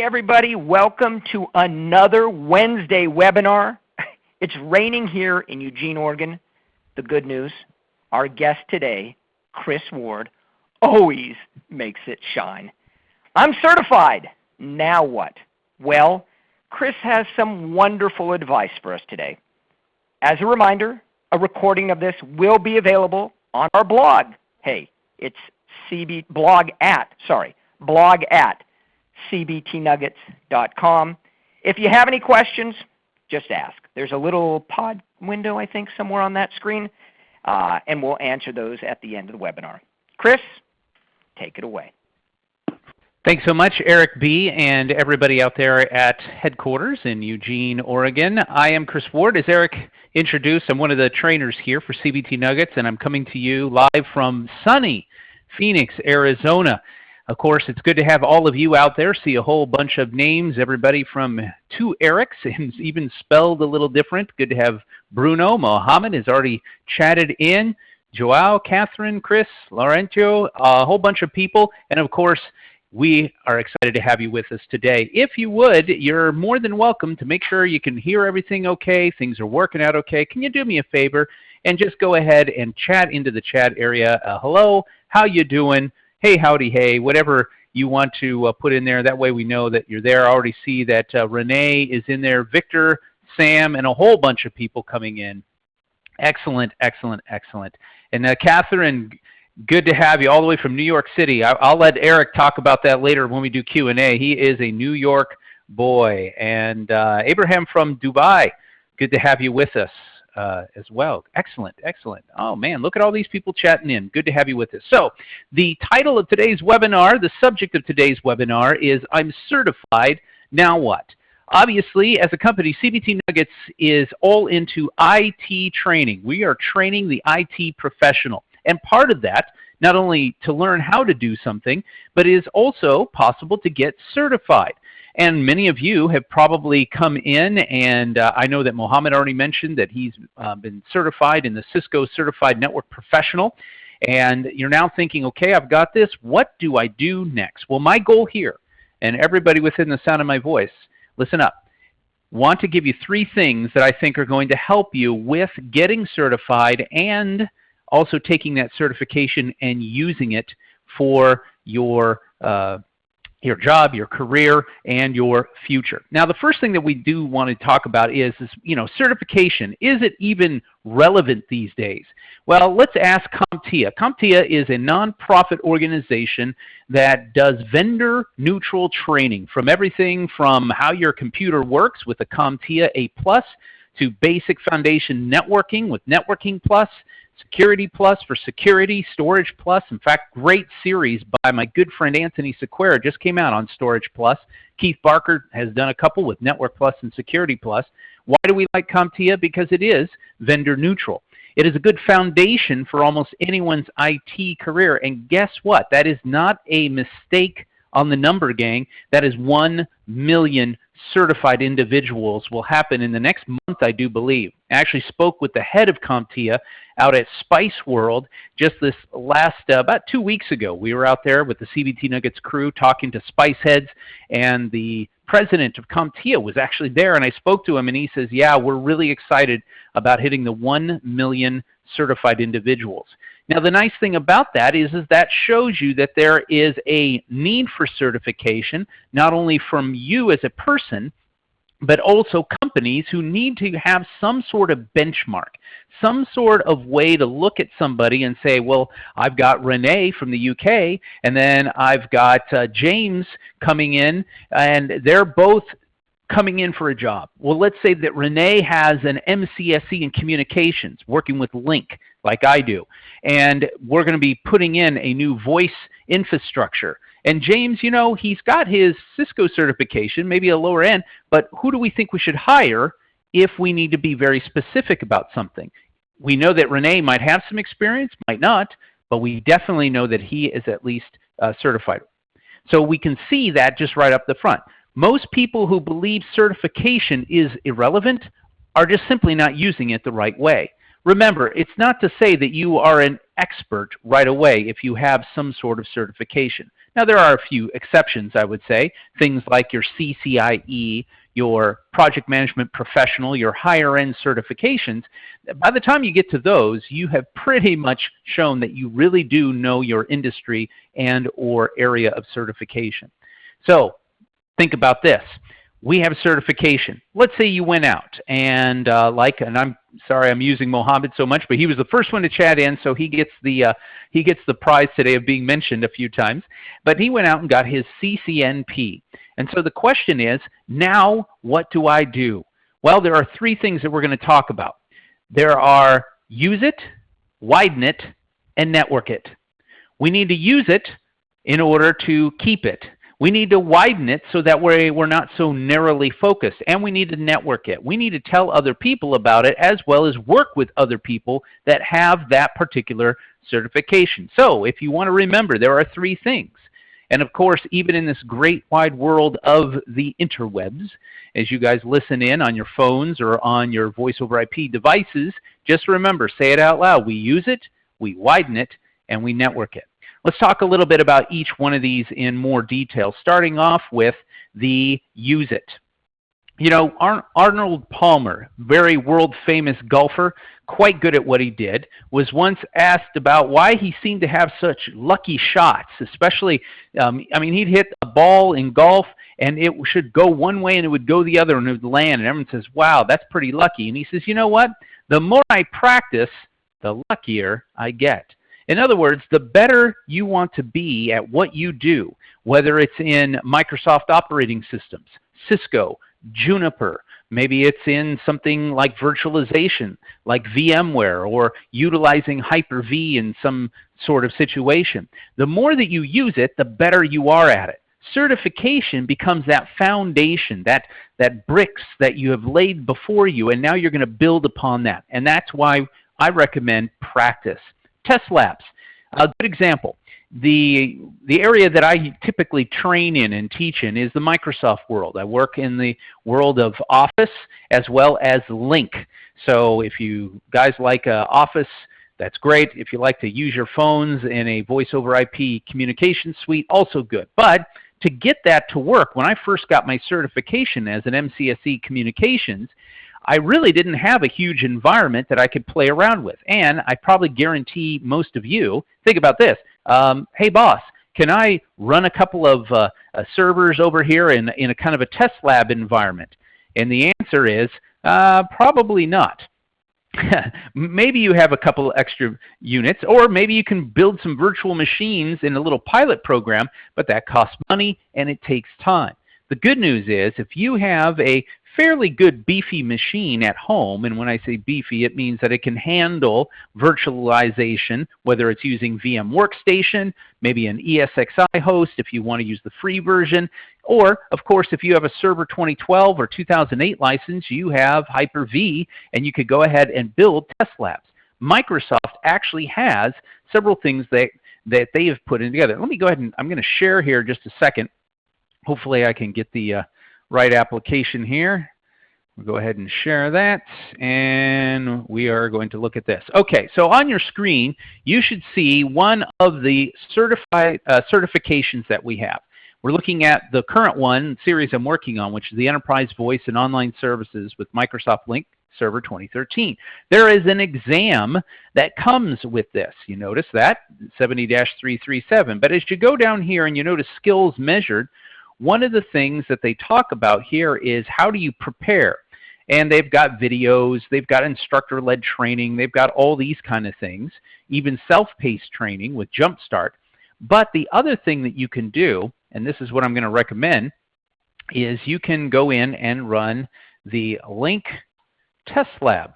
everybody. Welcome to another Wednesday webinar. It's raining here in Eugene, Oregon. The good news, our guest today, Chris Ward, always makes it shine. I'm certified. Now what? Well, Chris has some wonderful advice for us today. As a reminder, a recording of this will be available on our blog. Hey, it's blog at cbtnuggets.com. If you have any questions, just ask. There's a little pod window, I think, somewhere on that screen, and we'll answer those at the end of the webinar. Chris, take it away. Thanks so much, Eric B., and everybody out there at headquarters in Eugene, Oregon. I am Chris Ward. As Eric introduced, I'm one of the trainers here for CBT Nuggets, and I'm coming to you live from sunny Phoenix, Arizona. Of course, it's good to have all of you out there. See a whole bunch of names, everybody from two Erics, and even spelled a little different. Good to have Bruno. Mohammed has already chatted in. Joao, Catherine, Chris, Laurentio, a whole bunch of people. And of course, we are excited to have you with us today. If you would, you're more than welcome to make sure you can hear everything okay, things are working out okay. Can you do me a favor and just go ahead and chat into the chat area? Hello, how you doing? Hey, howdy, hey, whatever you want to put in there. That way we know that you're there. I already see that Renee is in there, Victor, Sam, and a whole bunch of people coming in. Excellent, excellent, excellent. And Catherine, good to have you all the way from New York City. I'll let Eric talk about that later when we do Q&A. He is a New York boy. And Abraham from Dubai, good to have you with us as well. Excellent, excellent. Oh man, look at all these people chatting in. Good to have you with us. So the title of today's webinar, the subject of today's webinar is I'm certified, now what? Obviously, as a company, CBT Nuggets is all into IT training. We are training the IT professional. And part of that, not only to learn how to do something, but it is also possible to get certified. And many of you have probably come in, and I know that Mohammed already mentioned that he's been certified in the Cisco Certified Network Professional. And you're now thinking, okay, I've got this. What do I do next? Well, my goal here, and everybody within the sound of my voice, listen up. Want to give you 3 things that I think are going to help you with getting certified and also taking that certification and using it for your job, your career, and your future. Now, the first thing that we do want to talk about is certification. Is it even relevant these days? Well, let's ask CompTIA. CompTIA is a nonprofit organization that does vendor neutral training from everything from how your computer works with the CompTIA A+, to basic foundation networking with Networking Plus, Security Plus for security, Storage Plus. In fact, great series by my good friend Anthony Sequeira just came out on Storage Plus. Keith Barker has done a couple with Network Plus and Security Plus. Why do we like CompTIA? Because it is vendor neutral. It is a good foundation for almost anyone's IT career. And guess what? That is not a mistake on the number, gang. That is 1 million certified individuals will happen in the next month, I do believe. I actually spoke with the head of CompTIA out at Spice World just this last, about 2 weeks ago. We were out there with the CBT Nuggets crew talking to Spice heads, and the president of CompTIA was actually there, and I spoke to him, and he says, yeah, we're really excited about hitting the 1 million certified individuals. Now, the nice thing about that is that shows you that there is a need for certification, not only from you as a person, but also companies who need to have some sort of benchmark, some sort of way to look at somebody and say, well, I've got Renee from the UK, and then I've got James coming in, and they're both coming in for a job. Well, let's say that Renee has an MCSE in communications, working with Link, like I do, and we're going to be putting in a new voice infrastructure. And James, you know, he's got his Cisco certification, maybe a lower end, but who do we think we should hire if we need to be very specific about something? We know that Renee might have some experience, might not, but we definitely know that he is at least certified. So we can see that just right up the front. Most people who believe certification is irrelevant are just simply not using it the right way. Remember, it's not to say that you are an expert right away if you have some sort of certification. Now, there are a few exceptions, I would say, things like your CCIE, your project management professional, your higher end certifications. By the time you get to those, you have pretty much shown that you really do know your industry and or area of certification. So think about this. We have certification. Let's say you went out and and I'm sorry I'm using Mohammed so much, but he was the first one to chat in, so he gets the prize today of being mentioned a few times. But he went out and got his CCNP. And so the question is, now what do I do? Well, there are three things that we're going to talk about. There are use it, widen it, and network it. We need to use it in order to keep it. We need to widen it so that we're not so narrowly focused, and we need to network it. We need to tell other people about it as well as work with other people that have that particular certification. So if you want to remember, there are three things. And of course, even in this great wide world of the interwebs, as you guys listen in on your phones or on your voice over IP devices, just remember, say it out loud. We use it, we widen it, and we network it. Let's talk a little bit about each one of these in more detail, starting off with the use it. You know, Arnold Palmer, very world-famous golfer, quite good at what he did, was once asked about why he seemed to have such lucky shots, especially, I mean, he'd hit a ball in golf, and it should go one way, and it would go the other, and it would land, and everyone says, wow, that's pretty lucky. And he says, you know what? The more I practice, the luckier I get. In other words, the better you want to be at what you do, whether it's in Microsoft operating systems, Cisco, Juniper, maybe it's in something like virtualization, like VMware, or utilizing Hyper-V in some sort of situation. The more that you use it, the better you are at it. Certification becomes that foundation, that bricks that you have laid before you, and now you're going to build upon that. And that's why I recommend practice. Test labs, a good example. The area that I typically train in and teach in is the Microsoft world. I work in the world of Office as well as Lync. So if you guys like Office, that's great. If you like to use your phones in a voice over IP communication suite, also good. But to get that to work, when I first got my certification as an MCSE Communications, I really didn't have a huge environment that I could play around with. And I probably guarantee most of you, think about this, hey boss, can I run a couple of servers over here in a kind of a test lab environment? And the answer is probably not. Maybe you have a couple extra units, or maybe you can build some virtual machines in a little pilot program, but that costs money and it takes time. The good news is if you have a fairly good beefy machine at home, and when I say beefy, it means that it can handle virtualization, whether it's using VM Workstation, maybe an ESXi host if you want to use the free version, or of course if you have a Server 2012 or 2008 license, you have Hyper-V, and you could go ahead and build test labs. Microsoft actually has several things that they have put in together. Let me go ahead and I'm going to share here just a second. Hopefully I can get the right application here. We'll go ahead and share that, and we are going to look at this. Okay, so on your screen, you should see one of the certifications that we have. We're looking at the current one series I'm working on, which is the Enterprise Voice and Online Services with Microsoft Lync Server 2013. There is an exam that comes with this. You notice that, 70-337. But as you go down here and you notice skills measured, one of the things that they talk about here is how do you prepare? And they've got videos, they've got instructor-led training, they've got all these kind of things, even self-paced training with Jumpstart. But the other thing that you can do, and this is what I'm going to recommend, is you can go in and run the Lync Test Lab.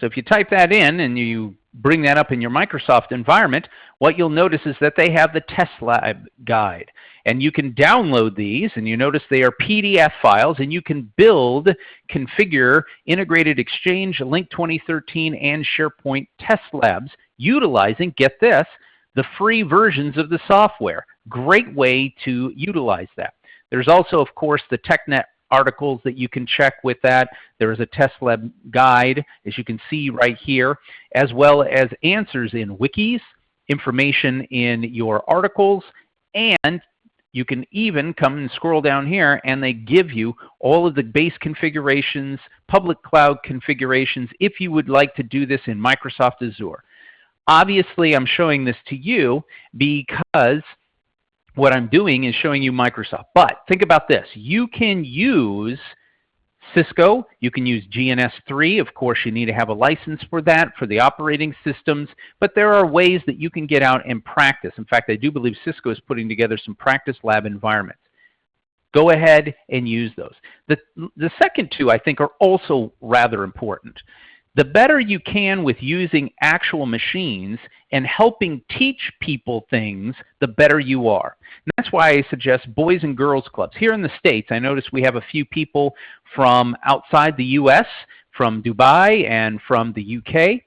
So if you type that in and you bring that up in your Microsoft environment, what you'll notice is that they have the test lab guide. And you can download these, and you notice they are PDF files, and you can build, configure Integrated Exchange, Lync 2013, and SharePoint test labs utilizing, get this, the free versions of the software. Great way to utilize that. There's also, of course, the TechNet articles that you can check with that. There is a test lab guide, as you can see right here, as well as answers in wikis, information in your articles, and you can even come and scroll down here and they give you all of the base configurations, public cloud configurations, if you would like to do this in Microsoft Azure. Obviously, I'm showing this to you because what I'm doing is showing you Microsoft. But think about this. You can use Cisco, you can use GNS3. Of course, you need to have a license for that, for the operating systems. But there are ways that you can get out and practice. In fact, I do believe Cisco is putting together some practice lab environments. Go ahead and use those. The second two, I think, are also rather important. The better you can with using actual machines and helping teach people things, the better you are. And that's why I suggest boys and girls clubs. Here in the States, I notice we have a few people from outside the US, from Dubai and from the UK.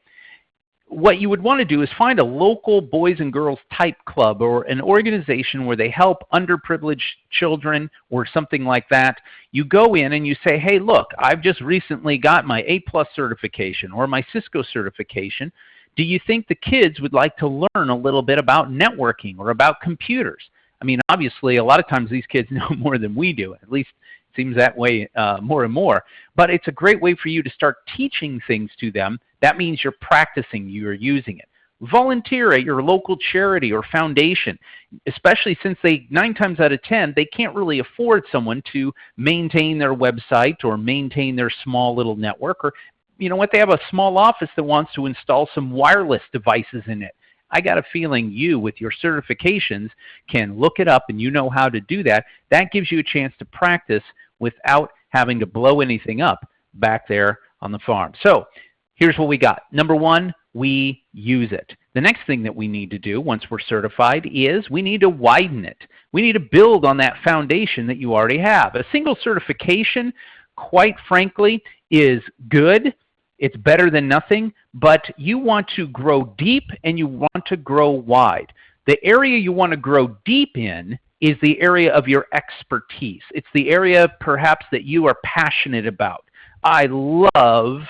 What you would want to do is find a local boys and girls type club or an organization where they help underprivileged children or something like that. You go in and you say, hey, look, I've just recently got my A+ certification or my Cisco certification. Do you think the kids would like to learn a little bit about networking or about computers? I mean, obviously, a lot of times these kids know more than we do. At least it seems that way more and more. But it's a great way for you to start teaching things to them. That means you're practicing, you're using it. Volunteer at your local charity or foundation, especially since 9 times out of 10, they can't really afford someone to maintain their website or maintain their small little network. Or, you know what, they have a small office that wants to install some wireless devices in it. I got a feeling you, with your certifications, can look it up and you know how to do that. That gives you a chance to practice without having to blow anything up back there on the farm. So here's what we got. Number one, we use it. The next thing that we need to do once we're certified is we need to widen it. We need to build on that foundation that you already have. A single certification, quite frankly, is good. It's better than nothing, but you want to grow deep and you want to grow wide. The area you want to grow deep in is the area of your expertise. It's the area perhaps that you are passionate about. I love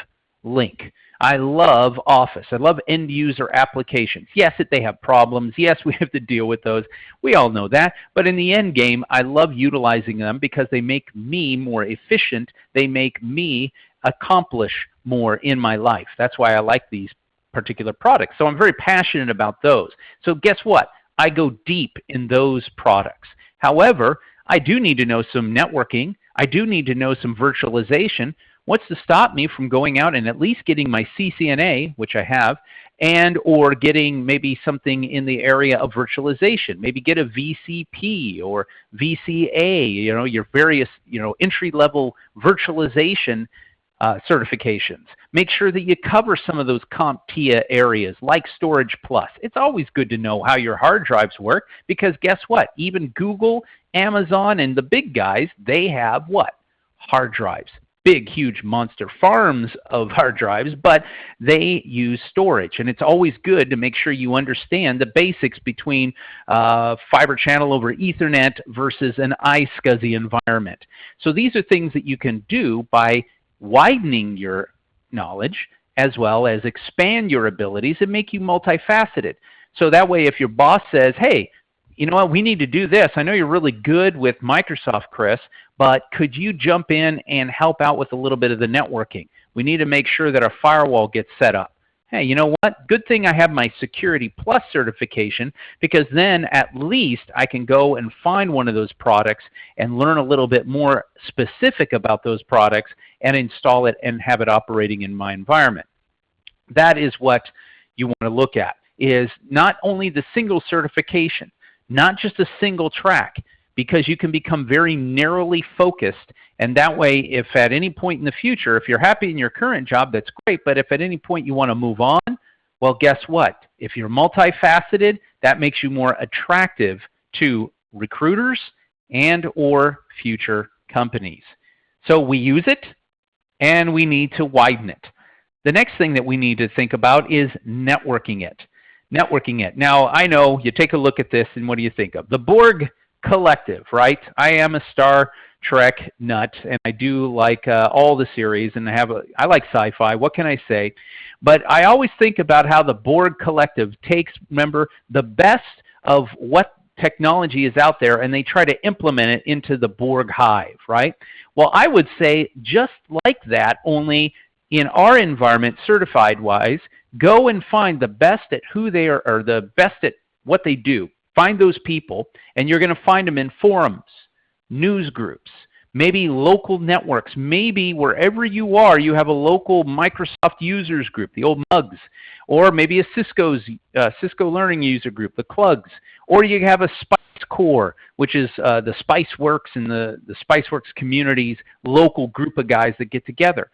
Link. I love Office. I love end user applications. Yes, they have problems. Yes, we have to deal with those. We all know that. But in the end game, I love utilizing them because they make me more efficient. They make me accomplish more in my life. That's why I like these particular products. So I'm very passionate about those. So guess what? I go deep in those products. However, I do need to know some networking. I do need to know some virtualization. What's to stop me from going out and at least getting my CCNA, which I have, and or getting maybe something in the area of virtualization? Maybe get a VCP or VCA, you know, your various, you know, entry-level virtualization certifications. Make sure that you cover some of those CompTIA areas like Storage Plus. It's always good to know how your hard drives work because guess what? Even Google, Amazon, and the big guys, they have what? Hard drives. Big, huge monster farms of hard drives, but they use storage. And it's always good to make sure you understand the basics between fiber channel over Ethernet versus an iSCSI environment. So these are things that you can do by widening your knowledge as well as expand your abilities and make you multifaceted. So that way if your boss says, hey, you know what, we need to do this. I know you're really good with Microsoft, Chris, but could you jump in and help out with a little bit of the networking? We need to make sure that our firewall gets set up. Hey, you know what? Good thing I have my Security Plus certification because then at least I can go and find one of those products and learn a little bit more specific about those products and install it and have it operating in my environment. That is what you want to look at, is not only the single certification, not just a single track, because you can become very narrowly focused. And that way, if at any point in the future, if you're happy in your current job, that's great. But if at any point you want to move on, well, guess what? If you're multifaceted, that makes you more attractive to recruiters and or future companies. So we use it and we need to widen it. The next thing that we need to think about is networking it. Networking it. Now, I know you take a look at this and what do you think of? The Borg Collective, right? I am a star Trek nut, and I do like all the series, and I like sci-fi. What can I say? But I always think about how the Borg Collective takes, remember, the best of what technology is out there, and they try to implement it into the Borg hive, right? Well, I would say just like that, only in our environment, certified-wise, go and find the best at who they are, or the best at what they do. Find those people, and you're going to find them in forums, news groups, maybe local networks. Maybe wherever you are, you have a local Microsoft users group, the old mugs, or maybe a Cisco Learning user group, the Clugs, or you have a Spice Core, which is the SpiceWorks and the SpiceWorks community's local group of guys that get together.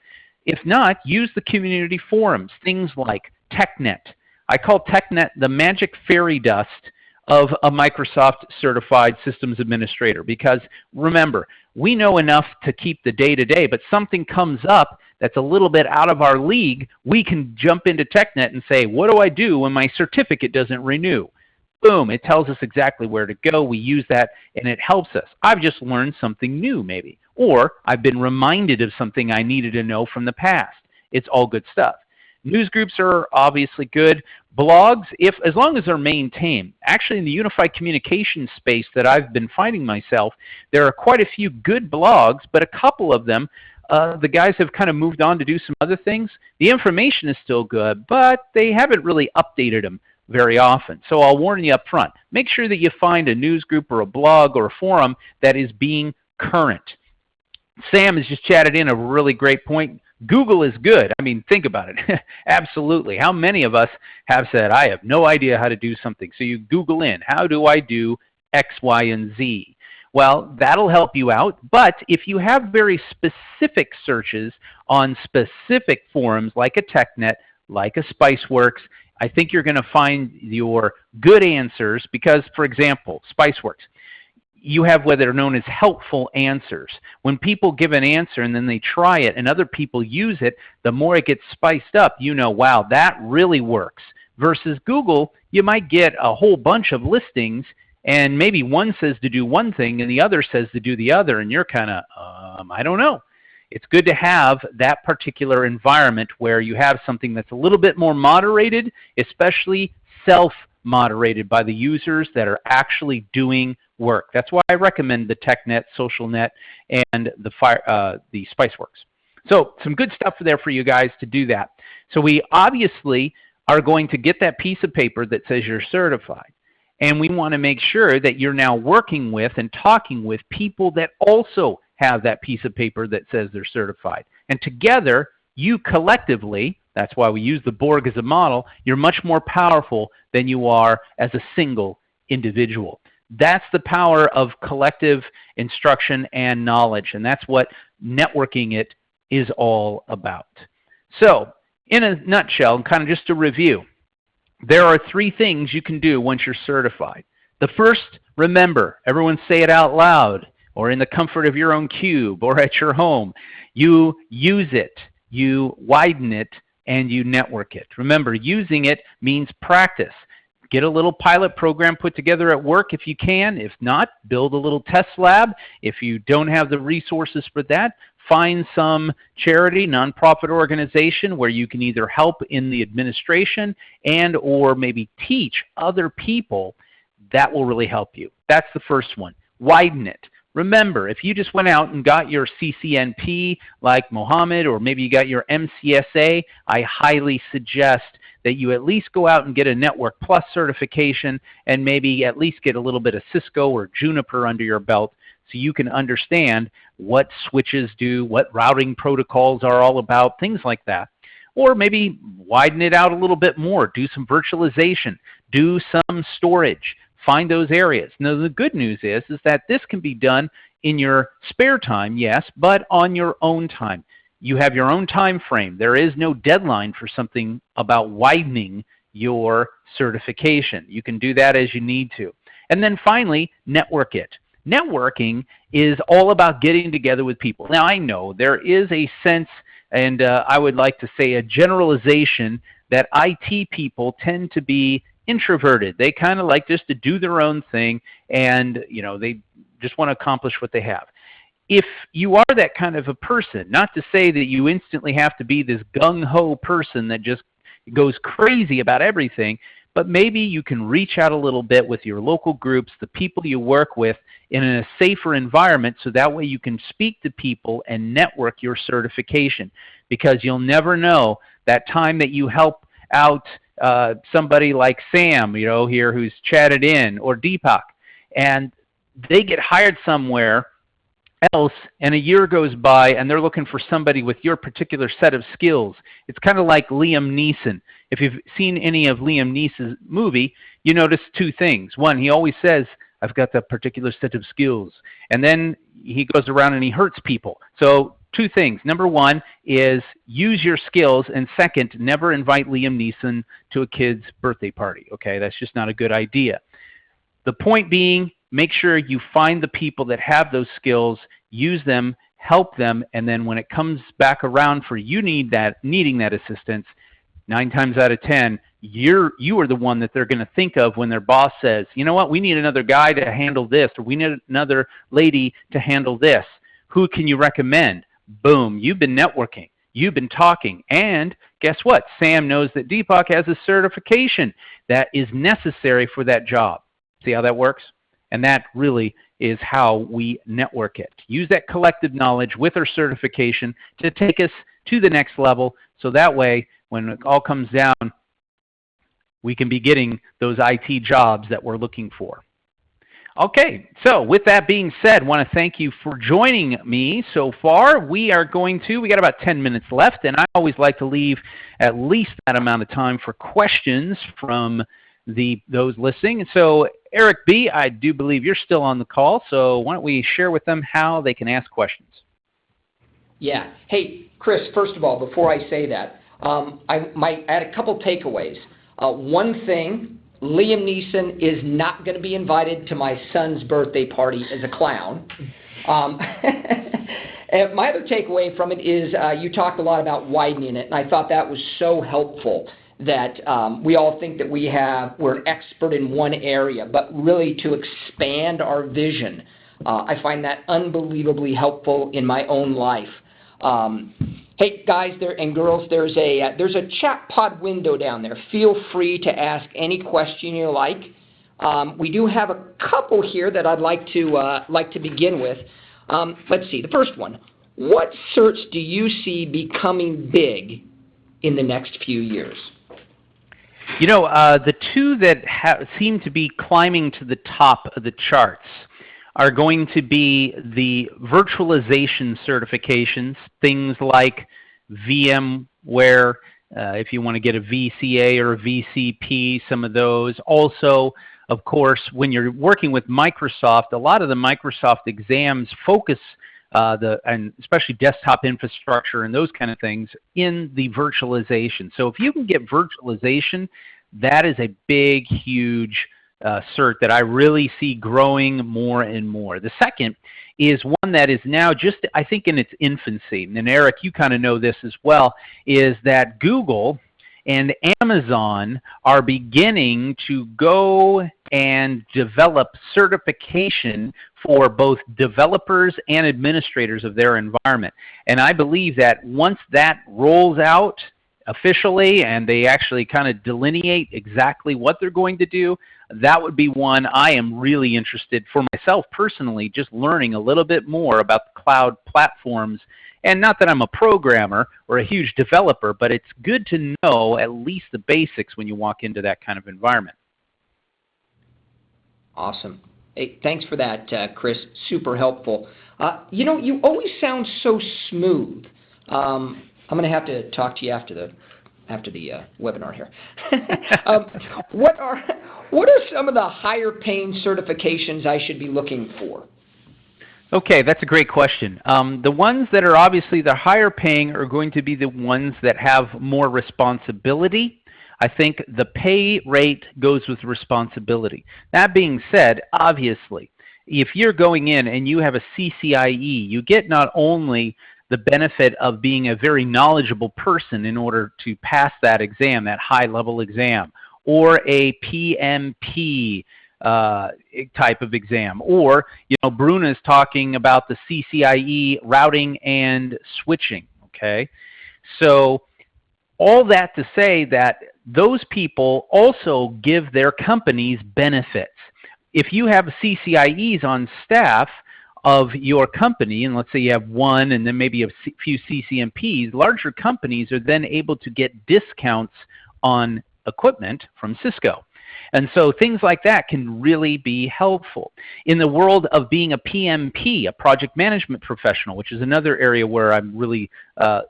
If not, use the community forums, things like TechNet. I call TechNet the magic fairy dust of a Microsoft certified systems administrator, because remember, we know enough to keep the day-to-day, but something comes up that's a little bit out of our league, we can jump into TechNet and say, what do I do when my certificate doesn't renew? Boom, it tells us exactly where to go. We use that, and it helps us. I've just learned something new, maybe. Or I've been reminded of something I needed to know from the past. It's all good stuff. News groups are obviously good. Blogs, as long as they're maintained. Actually, in the unified communication space that I've been finding myself, there are quite a few good blogs, but a couple of them, the guys have kind of moved on to do some other things. The information is still good, but they haven't really updated them very often. So I'll warn you up front. Make sure that you find a news group or a blog or a forum that is being current. Sam has just chatted in a really great point. Google is good. I mean, think about it. Absolutely. How many of us have said, I have no idea how to do something? So you Google in, how do I do X, Y, and Z? Well, that'll help you out. But if you have very specific searches on specific forums like a TechNet, like a SpiceWorks, I think you're going to find your good answers because, for example, SpiceWorks, you have what are known as helpful answers. When people give an answer and then they try it and other people use it, the more it gets spiced up, you know, wow, that really works. Versus Google, you might get a whole bunch of listings and maybe one says to do one thing and the other says to do the other, and you're kind of, I don't know. It's good to have that particular environment where you have something that's a little bit more moderated, especially self-moderated by the users that are actually doing work. That's why I recommend the TechNet, SocialNet, and the SpiceWorks. So some good stuff there for you guys to do that. So we obviously are going to get that piece of paper that says you're certified. And we want to make sure that you're now working with and talking with people that also have that piece of paper that says they're certified. And together, you collectively, that's why we use the Borg as a model, you're much more powerful than you are as a single individual. That's the power of collective instruction and knowledge, and that's what networking it is all about. So, in a nutshell, and kind of just to review, there are 3 things you can do once you're certified. The first, remember, everyone say it out loud, or in the comfort of your own cube, or at your home. You use it, you widen it, and you network it. Remember, using it means practice. Get a little pilot program put together at work if you can. If not, build a little test lab. If you don't have the resources for that, find some charity, nonprofit organization where you can either help in the administration and or maybe teach other people. That will really help you. That's the first one. Widen it. Remember, if you just went out and got your CCNP like Mohammed, or maybe you got your MCSA, I highly suggest that you at least go out and get a Network Plus certification and maybe at least get a little bit of Cisco or Juniper under your belt so you can understand what switches do, what routing protocols are all about, things like that. Or maybe widen it out a little bit more, do some virtualization, do some storage, find those areas. Now the good news is that this can be done in your spare time, yes, but on your own time. You have your own time frame. There is no deadline for something about widening your certification. You can do that as you need to. And then finally, network it. Networking is all about getting together with people. Now I know there is a sense, and I would like to say a generalization, that IT people tend to be introverted. They kind of like just to do their own thing, and you know, they just want to accomplish what they have. if you are that kind of a person, not to say that you instantly have to be this gung-ho person that just goes crazy about everything, but maybe you can reach out a little bit with your local groups, the people you work with, in a safer environment, so that way you can speak to people and network your certification. Because you'll never know that time that you help out somebody like Sam, here who's chatted in, or Deepak, and they get hired somewhere else, and a year goes by and they're looking for somebody with your particular set of skills. It's kind of like Liam Neeson. If you've seen any of Liam Neeson's movie, you notice two things. One, he always says, I've got that particular set of skills. And then he goes around and he hurts people. So two things. Number one is use your skills, and second, never invite Liam Neeson to a kid's birthday party. Okay, that's just not a good idea. The point being, make sure you find the people that have those skills, use them, help them, and then when it comes back around for you needing that assistance, 9 times out of 10, you are the one that they're going to think of when their boss says, you know what, we need another guy to handle this, or we need another lady to handle this. Who can you recommend? Boom, you've been networking. You've been talking. And guess what? Sam knows that Deepak has a certification that is necessary for that job. See how that works? And that really is how we network it. Use that collective knowledge with our certification to take us to the next level, so that way, when it all comes down, we can be getting those IT jobs that we're looking for. Okay, so with that being said, I want to thank you for joining me so far. We got about 10 minutes left, and I always like to leave at least that amount of time for questions from those listening. So Eric B., I do believe you're still on the call, so why don't we share with them how they can ask questions? Yeah. Hey, Chris, first of all, before I say that, I might add a couple takeaways. One thing, Liam Neeson is not going to be invited to my son's birthday party as a clown. And my other takeaway from it is you talked a lot about widening it, and I thought that was so helpful. That we all think that we're an expert in one area, but really to expand our vision. I find that unbelievably helpful in my own life. Hey guys and girls, there's a chat pod window down there. Feel free to ask any question you like. We do have a couple here that I'd like to begin with. Let's see. The first one: what certs do you see becoming big in the next few years? The two that seem to be climbing to the top of the charts are going to be the virtualization certifications, things like VMware, if you want to get a VCA or a VCP, some of those. Also, of course, when you're working with Microsoft, a lot of the Microsoft exams focus and especially desktop infrastructure and those kind of things in the virtualization. So if you can get virtualization, that is a big, huge cert that I really see growing more and more. The second is one that is now just, I think, in its infancy. And Eric, you kind of know this as well, is that Google and Amazon are beginning to go and develop certification for both developers and administrators of their environment. And I believe that once that rolls out officially and they actually kind of delineate exactly what they're going to do, that would be one I am really interested for myself personally, just learning a little bit more about the cloud platforms. And not that I'm a programmer or a huge developer, but it's good to know at least the basics when you walk into that kind of environment. Awesome. Hey, thanks for that, Chris. Super helpful. You always sound so smooth. I'm going to have to talk to you after the webinar here. What are some of the higher paying certifications I should be looking for? Okay, that's a great question. The ones that are obviously the higher paying are going to be the ones that have more responsibility. I think the pay rate goes with responsibility. That being said, obviously, if you're going in and you have a CCIE, you get not only the benefit of being a very knowledgeable person in order to pass that exam, that high-level exam, or a PMP, type of exam. Or, Bruna is talking about the CCIE routing and switching, okay? So all that to say that those people also give their companies benefits. If you have CCIEs on staff of your company, and let's say you have one and then maybe a few CCNPs, larger companies are then able to get discounts on equipment from Cisco. And so things like that can really be helpful. In the world of being a PMP, a project management professional, which is another area where I'm really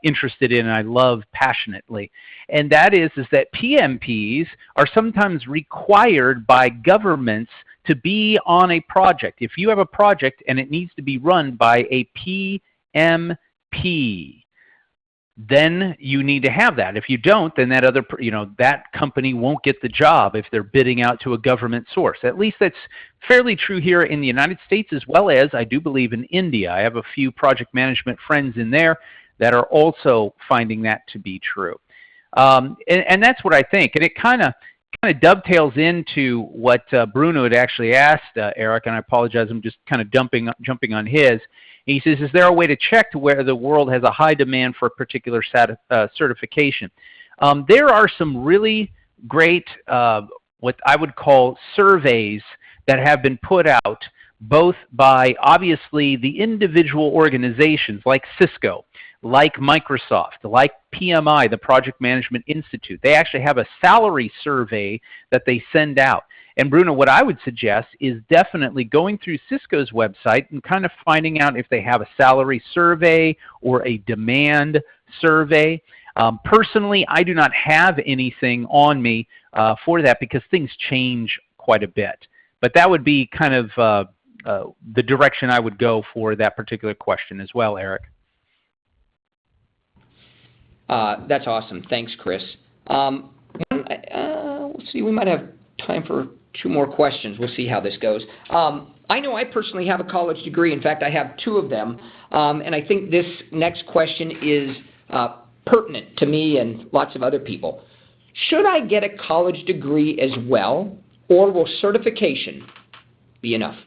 interested in and I love passionately, and that is that PMPs are sometimes required by governments to be on a project. If you have a project and it needs to be run by a PMP, then you need to have that. If you don't, then that other, that company won't get the job if they're bidding out to a government source. At least that's fairly true here in the United States, as well as I do believe in India. I have a few project management friends in there that are also finding that to be true. And that's what I think. And it kind of dovetails into what Bruno had actually asked Eric, and I apologize, I'm just kind of jumping on his. He says, is there a way to check to where the world has a high demand for a particular certification? There are some really great, what I would call surveys that have been put out, both by obviously the individual organizations like Cisco, like Microsoft, like PMI, the Project Management Institute. They actually have a salary survey that they send out. And Bruno, what I would suggest is definitely going through Cisco's website and kind of finding out if they have a salary survey or a demand survey. Personally, I do not have anything on me for that because things change quite a bit. But that would be kind of the direction I would go for that particular question as well, Eric. That's awesome. Thanks, Chris. Let's see, we might have time for 2 more questions. We'll see how this goes. I know I personally have a college degree. In fact, I have 2 of them. And I think this next question is pertinent to me and lots of other people. Should I get a college degree as well, or will certification be enough?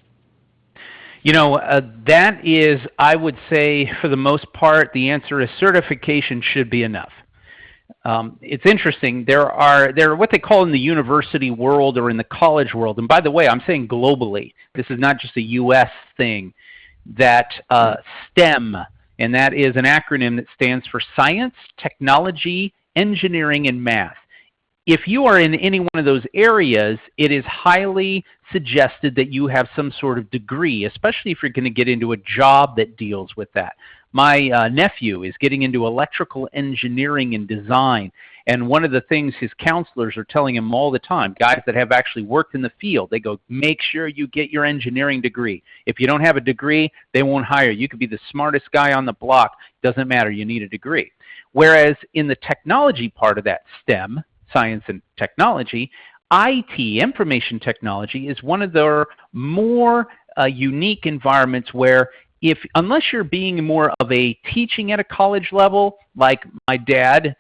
That is, I would say, for the most part, the answer is certification should be enough. It's interesting. There are what they call in the university world or in the college world, and by the way, I'm saying globally. This is not just a U.S. thing. That STEM, and that is an acronym that stands for Science, Technology, Engineering, and Math. If you are in any one of those areas, it is highly suggested that you have some sort of degree, especially if you're going to get into a job that deals with that. My nephew is getting into electrical engineering and design, and one of the things his counselors are telling him all the time, guys that have actually worked in the field, they go, make sure you get your engineering degree. If you don't have a degree, they won't hire you. You could be the smartest guy on the block. Doesn't matter. You need a degree. Whereas in the technology part of that STEM, science and technology, IT, information technology, is one of their more unique environments where unless you're being more of a teaching at a college level, like my dad,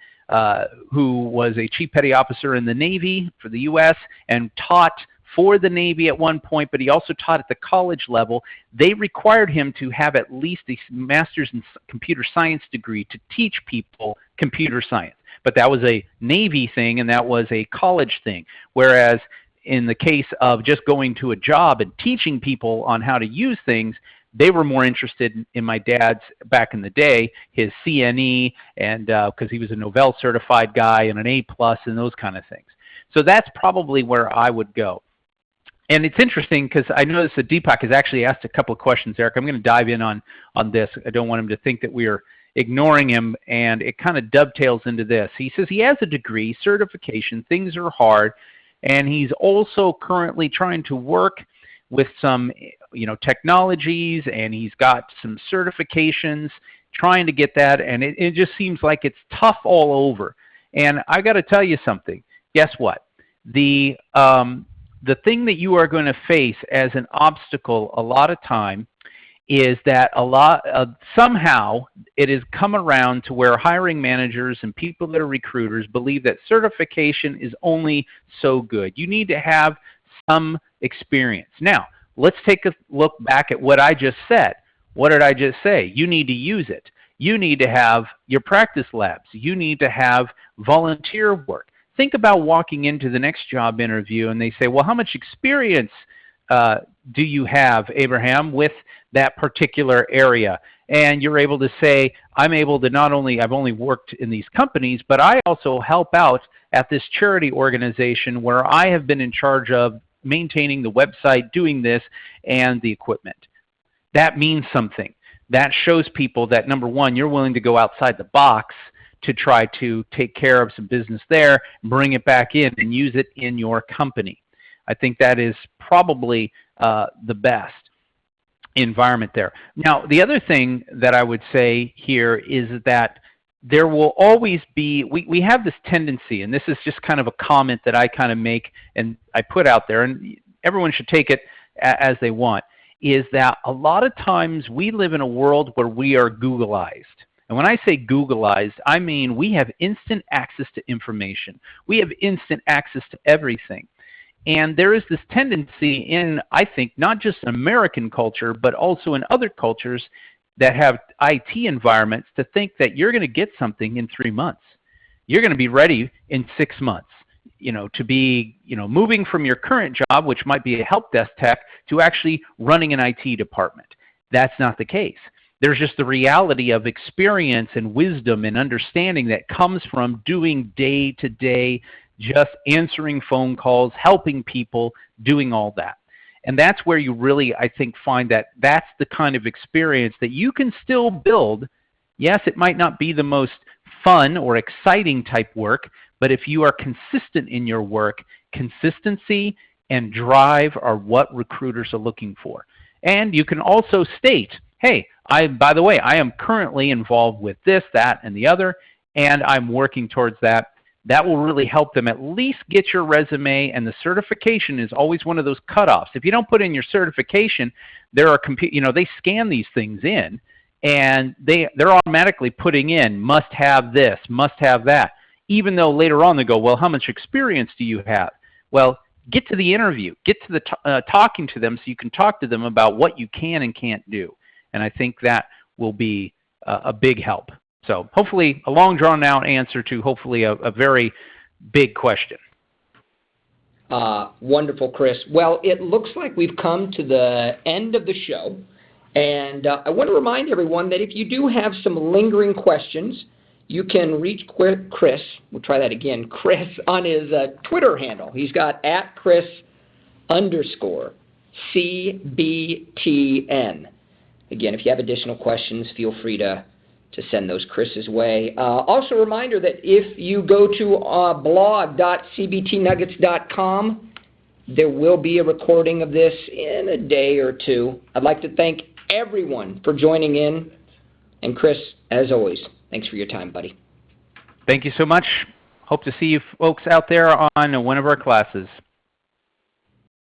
who was a Chief Petty Officer in the Navy for the U.S. and taught for the Navy at one point, but he also taught at the college level, they required him to have at least a master's in computer science degree to teach people computer science. But that was a Navy thing and that was a college thing. Whereas in the case of just going to a job and teaching people on how to use things, they were more interested in my dad's, back in the day, his CNE, and because he was a Novell certified guy and an A+ and those kind of things. So that's probably where I would go. And it's interesting because I noticed that Deepak has actually asked a couple of questions, Eric. I'm going to dive in on this. I don't want him to think that we are ignoring him, and it kind of dovetails into this. He says he has a degree, certification, things are hard, and he's also currently trying to work with some technologies, and he's got some certifications, trying to get that, and it just seems like it's tough all over. And I got to tell you something. Guess what? The thing that you are going to face as an obstacle a lot of time is that somehow it has come around to where hiring managers and people that are recruiters believe that certification is only so good. You need to have some experience. Now, let's take a look back at what I just said. What did I just say? You need to use it. You need to have your practice labs. You need to have volunteer work. Think about walking into the next job interview and they say, well, how much experience do you have, Abraham, with that particular area? And you're able to say, I'm able to not only, I've only worked in these companies, but I also help out at this charity organization where I have been in charge of maintaining the website, doing this, and the equipment. That means something. That shows people that, number one, you're willing to go outside the box to try to take care of some business there, bring it back in, and use it in your company. I think that is probably the best environment there. Now, the other thing that I would say here is that there will always be, we have this tendency, and this is just kind of a comment that I kind of make and I put out there, and everyone should take it as they want, is that a lot of times we live in a world where we are Googleized. And when I say Googleized, I mean we have instant access to information. We have instant access to everything. And there is this tendency in, I think, not just American culture, but also in other cultures that have IT environments to think that you're going to get something in 3 months. You're going to be ready in 6 months, to be, moving from your current job, which might be a help desk tech, to actually running an IT department. That's not the case. There's just the reality of experience and wisdom and understanding that comes from doing day-to-day, just answering phone calls, helping people, doing all that. And that's where you really, I think, find that that's the kind of experience that you can still build. Yes, it might not be the most fun or exciting type work, but if you are consistent in your work, consistency and drive are what recruiters are looking for. And you can also state, hey, by the way, I am currently involved with this, that, and the other, and I'm working towards that. That will really help them at least get your resume, and the certification is always one of those cutoffs. If you don't put in your certification, there are they scan these things in, and they're automatically putting in must have this, must have that, even though later on they go, well, how much experience do you have? Well, get to the interview, get to the talking to them so you can talk to them about what you can and can't do. And I think that will be a big help. So hopefully a long drawn out answer to hopefully a very big question. Wonderful, Chris. Well, it looks like we've come to the end of the show. And I want to remind everyone that if you do have some lingering questions, you can reach Chris. We'll try that again. Chris on his Twitter handle. He's got @Chris_CBTN. Again, if you have additional questions, feel free to send those Chris's way. Also a reminder that if you go to blog.cbtnuggets.com, there will be a recording of this in a day or two. I'd like to thank everyone for joining in. And Chris, as always, thanks for your time, buddy. Thank you so much. Hope to see you folks out there on one of our classes.